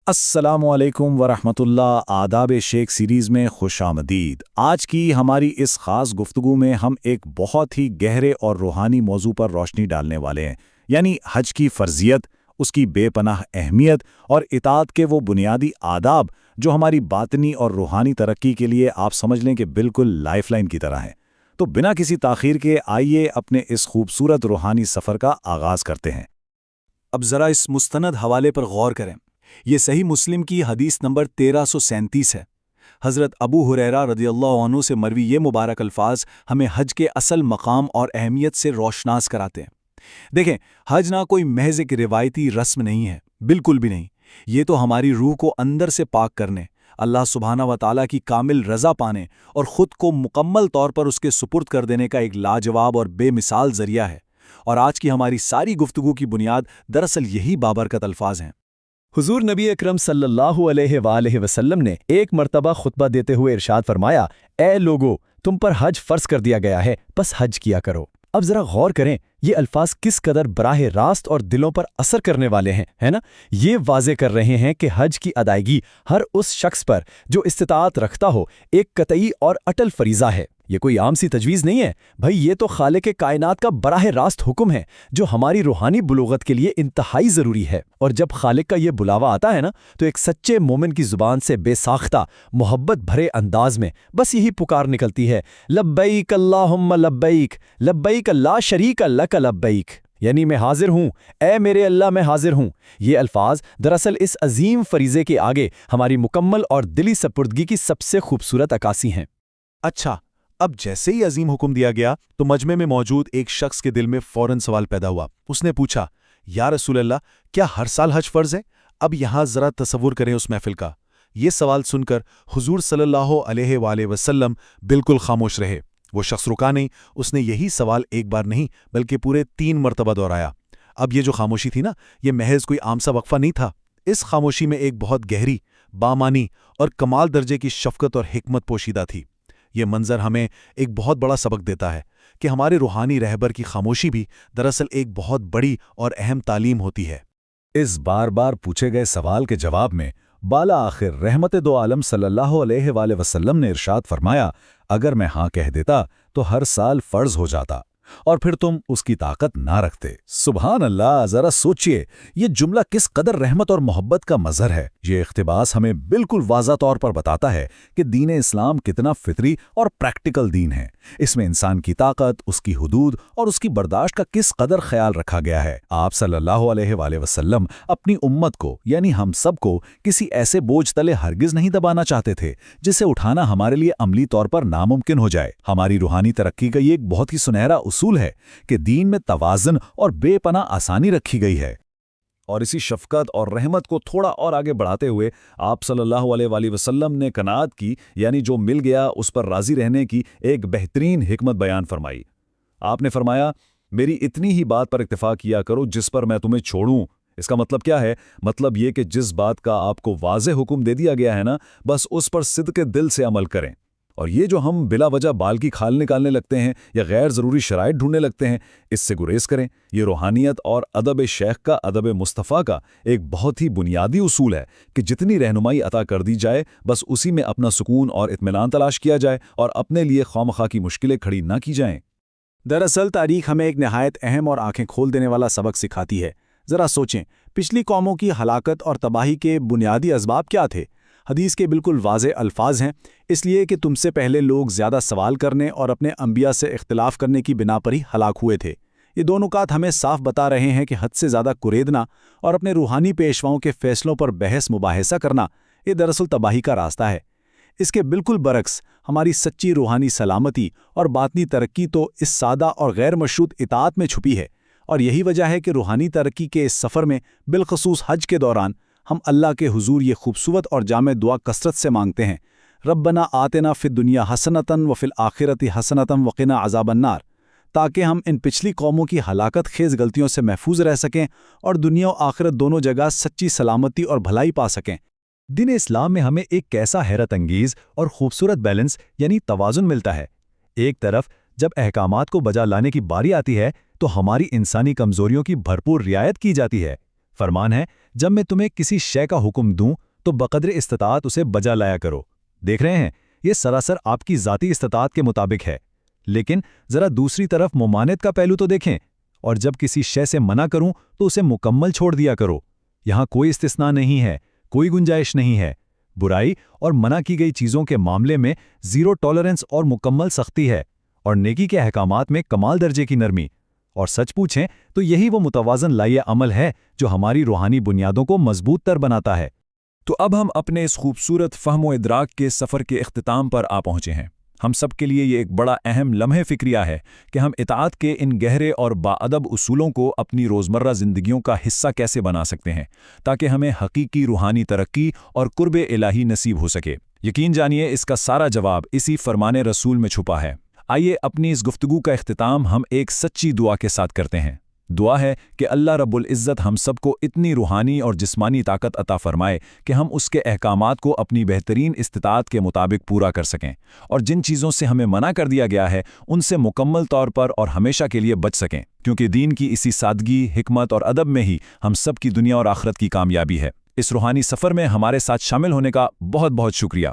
السلام علیکم ورحمۃ اللہ، آداب شیخ سیریز میں خوش آمدید۔ آج کی ہماری اس خاص گفتگو میں ہم ایک بہت ہی گہرے اور روحانی موضوع پر روشنی ڈالنے والے ہیں، یعنی حج کی فرضیت، اس کی بے پناہ اہمیت اور اطاعت کے وہ بنیادی آداب جو ہماری باطنی اور روحانی ترقی کے لیے آپ سمجھ لیں کہ بالکل لائف لائن کی طرح ہیں۔ تو بنا کسی تاخیر کے آئیے اپنے اس خوبصورت روحانی سفر کا آغاز کرتے ہیں۔ اب ذرا اس مستند حوالے پر غور کریں۔ یہ صحیح مسلم کی حدیث نمبر 1337 ہے۔ حضرت ابو ہریرہ رضی اللہ عنہ سے مروی یہ مبارک الفاظ ہمیں حج کے اصل مقام اور اہمیت سے روشناس کراتے ہیں۔ دیکھیں، حج نہ کوئی محض ایک روایتی رسم نہیں ہے، بالکل بھی نہیں۔ یہ تو ہماری روح کو اندر سے پاک کرنے، اللہ سبحانہ و تعالیٰ کی کامل رضا پانے اور خود کو مکمل طور پر اس کے سپرد کر دینے کا ایک لاجواب اور بے مثال ذریعہ ہے۔ اور آج کی ہماری ساری گفتگو کی بنیاد دراصل یہی بابرکت الفاظ ہیں۔ حضور نبی اکرم صلی اللہ علیہ وآلہ وسلم نے ایک مرتبہ خطبہ دیتے ہوئے ارشاد فرمایا، اے لوگو، تم پر حج فرض کر دیا گیا ہے، بس حج کیا کرو۔ اب ذرا غور کریں، یہ الفاظ کس قدر براہ راست اور دلوں پر اثر کرنے والے ہیں، ہے نا؟ یہ واضح کر رہے ہیں کہ حج کی ادائیگی ہر اس شخص پر جو استطاعت رکھتا ہو ایک قطعی اور اٹل فریضہ ہے۔ یہ کوئی عام سی تجویز نہیں ہے بھائی، یہ تو خالق کائنات کا براہ راست حکم ہے جو ہماری روحانی بلوغت کے لیے انتہائی ضروری ہے۔ اور جب خالق کا یہ بلاوا آتا ہے نا، تو ایک سچے مومن کی زبان سے بے ساختہ محبت بھرے انداز میں بس یہی پکار نکلتی ہے، لبیک اللہم لبیک، لبیک لا شریک لک لبیک، یعنی میں حاضر ہوں، اے میرے اللہ میں حاضر ہوں۔ یہ الفاظ دراصل اس عظیم فریضے کے آگے ہماری مکمل اور دلی سپردگی کی سب سے خوبصورت عکاسی ہیں۔ اچھا، اب جیسے ہی عظیم حکم دیا گیا تو مجمع میں موجود ایک شخص کے دل میں فوراً سوال پیدا ہوا۔ اس نے پوچھا، یا رسول اللہ، کیا ہر سال حج فرض ہے؟ اب یہاں ذرا تصور کریں اس محفل کا۔ یہ سوال سن کر حضور صلی اللہ علیہ وآلہ وسلم بالکل خاموش رہے۔ وہ شخص رکا نہیں، اس نے یہی سوال ایک بار نہیں بلکہ پورے 3 مرتبہ دہرایا۔ اب یہ جو خاموشی تھی نا، یہ محض کوئی عام سا وقفہ نہیں تھا۔ اس خاموشی میں ایک بہت گہری، بامانی اور کمال درجے کی شفقت اور حکمت پوشیدہ تھی۔ یہ منظر ہمیں ایک بہت بڑا سبق دیتا ہے کہ ہمارے روحانی رہبر کی خاموشی بھی دراصل ایک بہت بڑی اور اہم تعلیم ہوتی ہے۔ اس بار بار پوچھے گئے سوال کے جواب میں بالا آخر رحمت دو عالم صلی اللہ علیہ وآلہ وسلم نے ارشاد فرمایا، اگر میں ہاں کہہ دیتا تو ہر سال فرض ہو جاتا اور پھر تم اس کی طاقت نہ رکھتے۔ سبحان اللہ، ذرا سوچئے، یہ جملہ کس قدر رحمت اور محبت کا مظہر ہے۔ یہ اقتباس ہمیں بالکل واضح طور پر بتاتا ہے کہ دین اسلام کتنا فطری اور پریکٹیکل دین ہے۔ اس میں انسان کی طاقت، اس کی حدود اور اس کی برداشت کا کس قدر خیال رکھا گیا ہے۔ آپ صلی اللہ علیہ وآلہ وسلم اپنی امت کو، یعنی ہم سب کو، کسی ایسے بوجھ تلے ہرگز نہیں دبانا چاہتے تھے جسے اٹھانا ہمارے لیے عملی طور پر ناممکن ہو جائے۔ ہماری روحانی ترقی کا یہ ایک بہت ہی سنہرا اصول ہے کہ دین میں توازن اور بے پناہ آسانی رکھی گئی ہے۔ اور اسی شفقت اور رحمت کو تھوڑا اور آگے بڑھاتے ہوئے آپ صلی اللہ علیہ وآلہ وسلم نے قناعت کی، یعنی جو مل گیا اس پر راضی رہنے کی ایک بہترین حکمت بیان فرمائی۔ آپ نے فرمایا، میری اتنی ہی بات پر اکتفا کیا کرو جس پر میں تمہیں چھوڑوں۔ اس کا مطلب کیا ہے؟ مطلب یہ کہ جس بات کا آپ کو واضح حکم دے دیا گیا ہے نا، بس اس پر صدق دل سے عمل کریں۔ اور یہ جو ہم بلا وجہ بال کی کھال نکالنے لگتے ہیں یا غیر ضروری شرائط ڈھونڈنے لگتے ہیں، اس سے گریز کریں۔ یہ روحانیت اور ادب شیخ کا، ادب مصطفیٰ کا ایک بہت ہی بنیادی اصول ہے کہ جتنی رہنمائی عطا کر دی جائے بس اسی میں اپنا سکون اور اطمینان تلاش کیا جائے اور اپنے لیے خواہ کی مشکلیں کھڑی نہ کی جائیں۔ دراصل تاریخ ہمیں ایک نہایت اہم اور آنکھیں کھول دینے والا سبق سکھاتی ہے۔ ذرا سوچیں، پچھلی قوموں کی ہلاکت اور تباہی کے بنیادی اسباب کیا تھے؟ حدیث کے بالکل واضح الفاظ ہیں، اس لیے کہ تم سے پہلے لوگ زیادہ سوال کرنے اور اپنے انبیاء سے اختلاف کرنے کی بنا پر ہی ہلاک ہوئے تھے۔ یہ دو نکات ہمیں صاف بتا رہے ہیں کہ حد سے زیادہ کریدنا اور اپنے روحانی پیشواؤں کے فیصلوں پر بحث مباحثہ کرنا، یہ دراصل تباہی کا راستہ ہے۔ اس کے بالکل برعکس ہماری سچی روحانی سلامتی اور باطنی ترقی تو اس سادہ اور غیر مشروط اطاعت میں چھپی ہے۔ اور یہی وجہ ہے کہ روحانی ترقی کے اس سفر میں، بالخصوص حج کے دوران، ہم اللہ کے حضور یہ خوبصورت اور جامع دعا کثرت سے مانگتے ہیں، ربنا آتنا فی الدنیا حسنۃ وفی الآخرۃ حسنۃ وقنا عذاب النار، تاکہ ہم ان پچھلی قوموں کی ہلاکت خیز غلطیوں سے محفوظ رہ سکیں اور دنیا و آخرت دونوں جگہ سچی سلامتی اور بھلائی پا سکیں۔ دین اسلام میں ہمیں ایک کیسا حیرت انگیز اور خوبصورت بیلنس یعنی توازن ملتا ہے۔ ایک طرف جب احکامات کو بجا لانے کی باری آتی ہے تو ہماری انسانی کمزوریوں کی بھرپور رعایت کی جاتی ہے۔ فرمان ہے جب میں تمہیں کسی شے کا حکم دوں تو بقدر استطاعت اسے بجا لایا کرو۔ دیکھ رہے ہیں یہ سراسر آپ کی ذاتی استطاعت کے مطابق ہے، لیکن ذرا دوسری طرف ممانعت کا پہلو تو دیکھیں، اور جب کسی شے سے منع کروں تو اسے مکمل چھوڑ دیا کرو۔ یہاں کوئی استثناء نہیں ہے، کوئی گنجائش نہیں ہے۔ برائی اور منع کی گئی چیزوں کے معاملے میں زیرو ٹالرنس اور مکمل سختی ہے، اور نیکی کے احکامات میں کمال درجے کی نرمی۔ اور سچ پوچھیں تو یہی وہ متوازن لائحہ عمل ہے جو ہماری روحانی بنیادوں کو مضبوط تر بناتا ہے۔ تو اب ہم اپنے اس خوبصورت فہم و ادراک کے سفر کے اختتام پر آ پہنچے ہیں۔ ہم سب کے لیے یہ ایک بڑا اہم لمحہ فکریہ ہے کہ ہم اطاعت کے ان گہرے اور باادب اصولوں کو اپنی روزمرہ زندگیوں کا حصہ کیسے بنا سکتے ہیں تاکہ ہمیں حقیقی روحانی ترقی اور قرب الہی نصیب ہو سکے۔ یقین جانیے اس کا سارا جواب اسی فرمان رسول میں چھپا ہے۔ آئیے اپنی اس گفتگو کا اختتام ہم ایک سچی دعا کے ساتھ کرتے ہیں۔ دعا ہے کہ اللہ رب العزت ہم سب کو اتنی روحانی اور جسمانی طاقت عطا فرمائے کہ ہم اس کے احکامات کو اپنی بہترین استطاعت کے مطابق پورا کر سکیں، اور جن چیزوں سے ہمیں منع کر دیا گیا ہے ان سے مکمل طور پر اور ہمیشہ کے لیے بچ سکیں، کیونکہ دین کی اسی سادگی، حکمت اور ادب میں ہی ہم سب کی دنیا اور آخرت کی کامیابی ہے۔ اس روحانی سفر میں ہمارے ساتھ شامل ہونے کا بہت بہت شکریہ۔